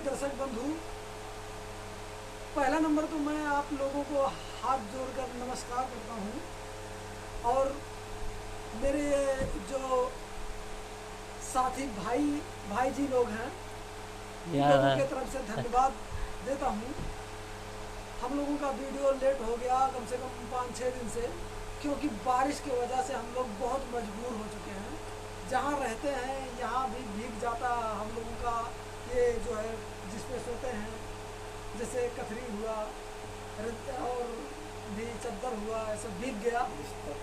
दर्शक बंधु, पहला नंबर तो मैं आप लोगों को हाथ जोड़कर नमस्कार करता हूँ। और मेरे जो साथी भाई जी लोग हैं, इन लोगों की तरफ से धन्यवाद देता हूँ। हम लोगों का वीडियो लेट हो गया कम से कम 5-6 दिन से, क्योंकि बारिश की वजह से हम लोग बहुत मजबूर हो चुके हैं। जहाँ रहते हैं यहाँ भी भीग जाता हम लोगों का ये जो है जिस पे सोते हैं, जैसे कथरी हुआ और भी चद्दर हुआ, ऐसा भीग गया।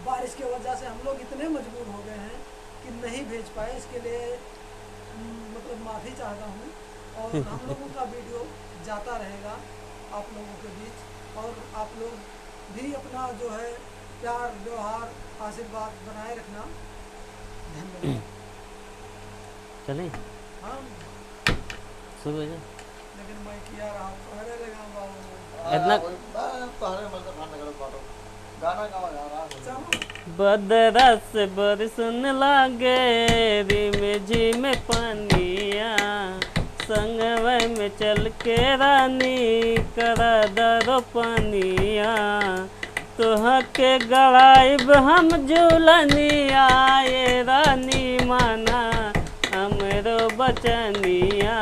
बारिश की वजह से हम लोग इतने मजबूर हो गए हैं कि नहीं भेज पाए। इसके लिए मतलब माफ़ी चाहता हूँ। और हम लोगों का वीडियो जाता रहेगा आप लोगों के बीच, और आप लोग भी अपना जो है प्यार व्यवहार आशीर्वाद बनाए रखना। धन्यवाद। चले हाँ शुरू हो जाए। लेकिन मैं किया रहा पहले लगा इतना गाना गावा जा रहा बदरा से बरसन लागे रिम झिम पानिया, संगवे में चल के रानी करा दरो पानिया, तोह के गड़ाइब हम झूलनिया, ये रानी माना हमरो बचनिया,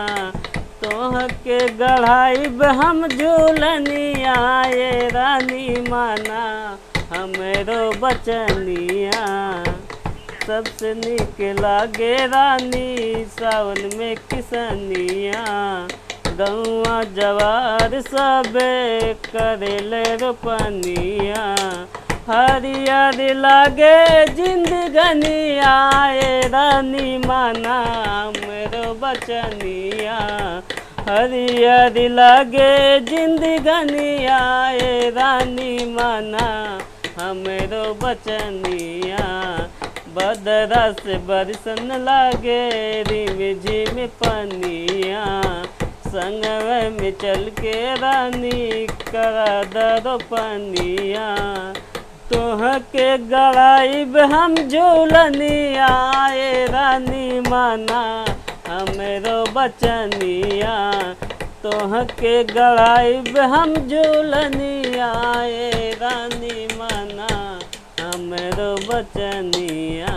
तोह के गढ़ाइब हम झूलनिया, ये रानी माना हमरो बचनिया। सबसे निक लागे रानी सावन में किसनिया, गौआ जवार सबे करेले रोपनिया, हरियर लागे जिंदगनिया, ये रानी माना मेरो बचनिया, हरियर लागे जिंदगनिया, ये रानी माना हमरो बचनिया। बदरा से बरसन लागे रिम झिम पनिया, संगवे में चल के रानी करा दरो पनिया, तोह के गड़ाइब हम झूलनिया, ये रानी माना हमरो बचनिया, तोह के गड़ाइब हम झूलनिया, ये रानी माना हमरो बचनिया।